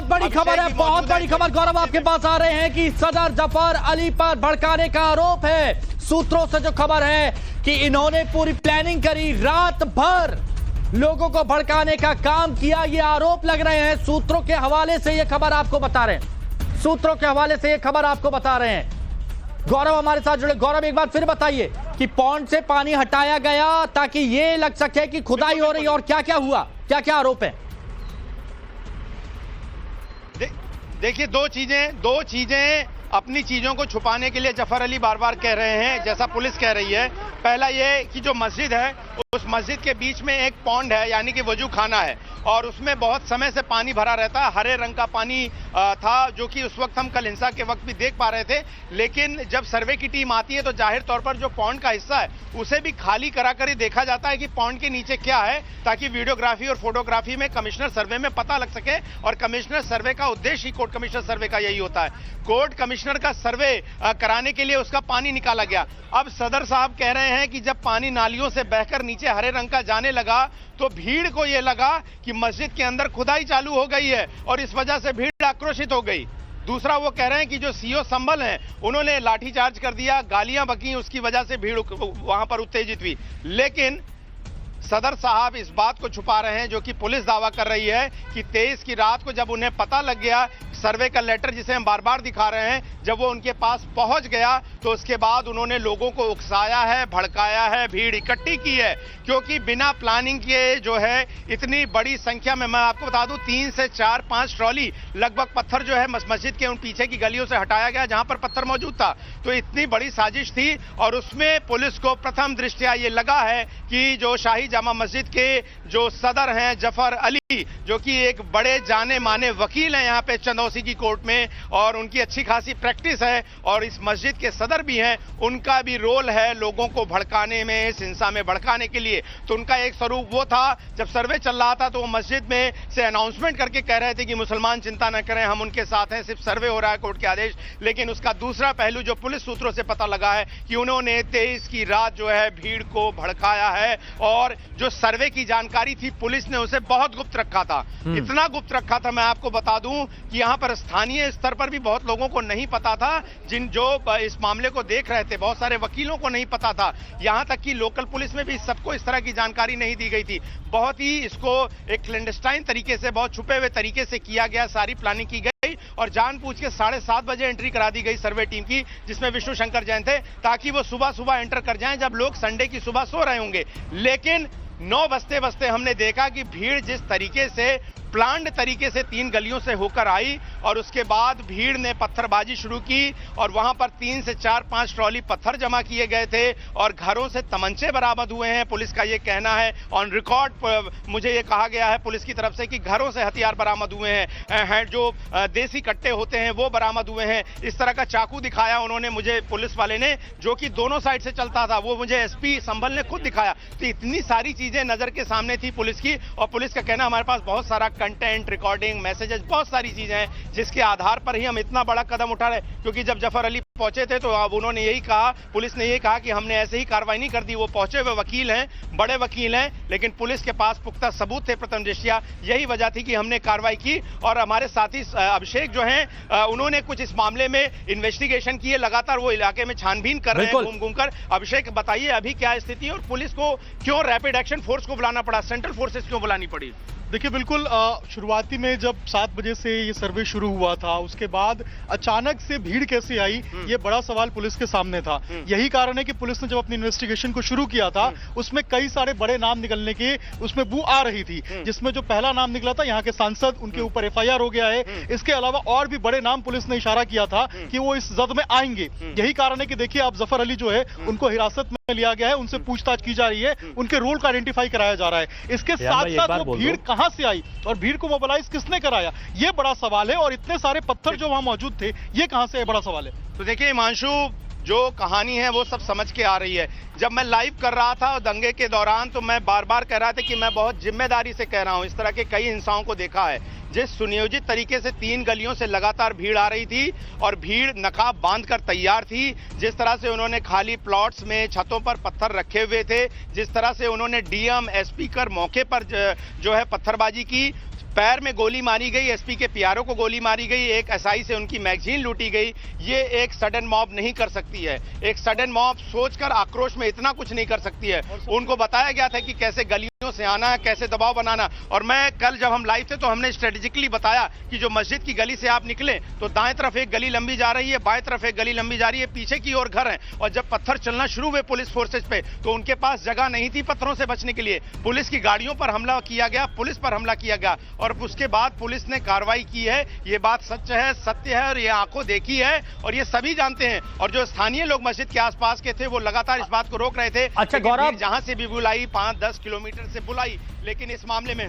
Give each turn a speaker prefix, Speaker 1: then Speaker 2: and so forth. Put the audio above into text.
Speaker 1: बहुत बड़ी खबर है, बहुत बड़ी खबर गौरव आपके पास आ रहे हैं कि सदर जफर अली पर भड़काने का आरोप है। सूत्रों से जो खबर है कि इन्होंने पूरी प्लानिंग करी, रात भर लोगों को भड़काने का काम किया, ये आरोप लग रहे हैं। सूत्रों के हवाले से ये खबर आपको बता रहे हैं, सूत्रों के हवाले से ये खबर आपको बता रहे हैं। गौरव हमारे साथ जुड़े। गौरव, एक बार फिर बताइए कि पॉन्ड से पानी हटाया गया ताकि ये लग सके कि खुदाई हो रही है, और क्या क्या हुआ, क्या क्या आरोप है?
Speaker 2: देखिए, दो चीजें अपनी चीजों को छुपाने के लिए जफर अली बार बार कह रहे हैं, जैसा पुलिस कह रही है। पहला ये कि जो मस्जिद है, उस मस्जिद के बीच में एक पॉन्ड है, यानी कि वजू खाना है, और उसमें बहुत समय से पानी भरा रहता है। हरे रंग का पानी था, जो कि उस वक्त हम कल हिंसा के वक्त भी देख पा रहे थे। लेकिन जब सर्वे की टीम आती है तो जाहिर तौर पर जो पॉन्ड का हिस्सा है उसे भी खाली करा कर ही देखा जाता है कि पॉन्ड के नीचे क्या है, ताकि वीडियोग्राफी और फोटोग्राफी में कमिश्नर सर्वे में पता लग सके। और कमिश्नर सर्वे का उद्देश्य ही कोर्ट कमिश्नर सर्वे का यही होता है। कोर्ट कमिश्नर का सर्वे कराने के लिए उसका पानी निकाला गया। अब सदर साहब कह रहे हैं कि जब पानी नालियों से बहकर नीचे हरे रंग का जाने लगा तो भीड़ को यह लगा कि मस्जिद के अंदर खुदाई चालू हो गई है, और इस वजह से भीड़ आक्रोशित हो गई। दूसरा, वो कह रहे हैं कि जो सीओ संभल हैं उन्होंने लाठीचार्ज कर दिया, गालियां बकी, उसकी वजह से भीड़ वहां पर उत्तेजित हुई। लेकिन सदर साहब इस बात को छुपा रहे हैं, जो कि पुलिस दावा कर रही है कि 23 की रात को जब उन्हें पता लग गया, सर्वे का लेटर जिसे हम बार बार दिखा रहे हैं, जब वो उनके पास पहुंच गया तो उसके बाद उन्होंने लोगों को उकसाया है, भड़काया है, भीड़ इकट्ठी की है। क्योंकि बिना प्लानिंग के जो है इतनी बड़ी संख्या में, मैं आपको बता दूं, 3 से 4-5 ट्रॉली लगभग पत्थर जो है मस्जिद के उन पीछे की गलियों से हटाया गया जहां पर पत्थर मौजूद था। तो इतनी बड़ी साजिश थी, और उसमें पुलिस को प्रथम दृष्टया ये लगा है कि जो शाही जामा मस्जिद के जो सदर हैं जफर अली, जो कि एक बड़े जाने माने वकील हैं यहाँ पे चंदौसी की कोर्ट में, और उनकी अच्छी खासी प्रैक्टिस है, और इस मस्जिद के सदर भी हैं, उनका भी रोल है लोगों को भड़काने में, इस हिंसा में भड़काने के लिए। तो उनका एक स्वरूप वो था, जब सर्वे चल रहा था तो वो मस्जिद में से अनाउंसमेंट करके कह रहे थे कि मुसलमान चिंता न करें, हम उनके साथ हैं, सिर्फ सर्वे हो रहा है कोर्ट के आदेश। लेकिन उसका दूसरा पहलू जो पुलिस सूत्रों से पता लगा है कि उन्होंने 23 की रात जो है भीड़ को भड़काया है, और जो सर्वे की जानकारी थी पुलिस ने उसे बहुत गुप्त रखा था। इतना गुप्त रखा था, मैं आपको बता दूं कि यहां पर स्थानीय स्तर पर भी बहुत लोगों को नहीं पता था, जो इस मामले को देख रहे थे, बहुत सारे वकीलों को नहीं पता था। यहां तक कि लोकल पुलिस में भी सबको इस तरह की जानकारी नहीं दी गई थी। बहुत ही इसको एक क्लैंडस्टाइन तरीके से, बहुत छुपे हुए तरीके से किया गया, सारी प्लानिंग की गई, और जानबूझ के 7:30 बजे एंट्री करा दी गई सर्वे टीम की, जिसमें विष्णु शंकर जैन थे, ताकि वो सुबह सुबह एंटर कर जाएं जब लोग संडे की सुबह सो रहे होंगे। लेकिन 9 बजते बजते हमने देखा कि भीड़ जिस तरीके से प्लान्ड तरीके से 3 गलियों से होकर आई, और उसके बाद भीड़ ने पत्थरबाजी शुरू की, और वहां पर 3 से 4-5 ट्रॉली पत्थर जमा किए गए थे, और घरों से तमंचे बरामद हुए हैं। पुलिस का ये कहना है, ऑन रिकॉर्ड मुझे ये कहा गया है पुलिस की तरफ से कि घरों से हथियार बरामद हुए हैं, जो देसी कट्टे होते हैं वो बरामद हुए हैं। इस तरह का चाकू दिखाया उन्होंने मुझे, पुलिस वाले ने, जो कि दोनों साइड से चलता था, वो मुझे एसपी संभल ने खुद दिखाया। तो इतनी सारी चीजें नजर के सामने थी पुलिस की, और पुलिस का कहना हमारे पास बहुत सारा कंटेंट, रिकॉर्डिंग, मैसेजेस, बहुत सारी चीजें हैं जिसके आधार पर ही हम इतना बड़ा कदम उठा रहे। क्योंकि जब जफर अली पहुंचे थे तो अब उन्होंने यही कहा, पुलिस ने यही कहा कि हमने ऐसे ही कार्रवाई नहीं कर दी। वो पहुंचे हुए वकील हैं, बड़े वकील हैं, लेकिन पुलिस के पास पुख्ता सबूत थे प्रथम दृष्टया, यही वजह थी कि हमने कार्रवाई की। और हमारे साथी अभिषेक जो हैं, उन्होंने कुछ इस मामले में इन्वेस्टिगेशन की है, लगातार वो इलाके में छानबीन कर रहे हैं घूम कर। अभिषेक, बताइए अभी क्या स्थिति है, और पुलिस को क्यों रैपिड एक्शन फोर्स को बुलाना पड़ा, सेंट्रल फोर्सेस क्यों बुलानी पड़ी?
Speaker 3: देखिए, बिल्कुल शुरुआती में जब 7 बजे से ये सर्वे शुरू हुआ था, उसके बाद अचानक से भीड़ कैसे आई, ये बड़ा सवाल पुलिस के सामने था। यही कारण है कि पुलिस ने जब अपनी इन्वेस्टिगेशन को शुरू किया था, उसमें कई सारे बड़े नाम निकलने के उसमें बू आ रही थी, जिसमें जो पहला नाम निकला था यहाँ के सांसद, उनके ऊपर FIR हो गया है। इसके अलावा और भी बड़े नाम पुलिस ने इशारा किया था कि वो इस जद में आएंगे। यही कारण है कि देखिए, अब जफर अली जो है उनको हिरासत में लिया गया है, उनसे पूछताछ की जा रही है, उनके रोल को आइडेंटिफाई कराया जा रहा है। इसके साथ साथ वो भीड़ कहां से आई और भीड़ को मोबिलाइज किसने कराया, ये बड़ा सवाल है। और इतने सारे पत्थर जो वहां मौजूद थे, ये कहां से, बड़ा सवाल है।
Speaker 2: तो देखिए हिमांशु, जो कहानी है वो सब समझ के आ रही है। जब मैं लाइव कर रहा था दंगे के दौरान, तो मैं बार बार कह रहा था कि मैं बहुत जिम्मेदारी से कह रहा हूं, इस तरह के कई हिंसाओं को देखा है। जिस सुनियोजित तरीके से 3 गलियों से लगातार भीड़ आ रही थी, और भीड़ नकाब बांधकर तैयार थी, जिस तरह से उन्होंने खाली प्लॉट्स में छतों पर पत्थर रखे हुए थे, जिस तरह से उन्होंने DM SP कर मौके पर जो है पत्थरबाजी की, पैर में गोली मारी गई, एसपी के पीआरओ को गोली मारी गई, एक एसआई से उनकी मैगजीन लूटी गई। ये एक सडन मॉब नहीं कर सकती है। एक सडन मॉब सोचकर आक्रोश में इतना कुछ नहीं कर सकती है। उनको बताया गया था कि कैसे गलियों से आना है, कैसे दबाव बनाना। और मैं कल जब हम लाइव थे तो हमने स्ट्रेटेजिकली बताया कि जो मस्जिद की गली से आप निकले तो दाएं तरफ एक गली लंबी जा रही है, बाएं तरफ एक गली लंबी जा रही है, पीछे की ओर घर है। और जब पत्थर चलना शुरू हुए पुलिस फोर्सेज पे तो उनके पास जगह नहीं थी पत्थरों से बचने के लिए। पुलिस की गाड़ियों पर हमला किया गया, पुलिस पर हमला किया गया और उसके बाद पुलिस ने कार्रवाई की है। ये बात सच है, सत्य है और ये आंखों देखी है और ये सभी जानते हैं। और जो स्थानीय लोग मस्जिद के आसपास के थे वो लगातार इस बात को रोक रहे थे।
Speaker 1: अच्छा गौरव,
Speaker 2: जहां से भी बुलाई 5-10 किलोमीटर से बुलाई, लेकिन इस मामले में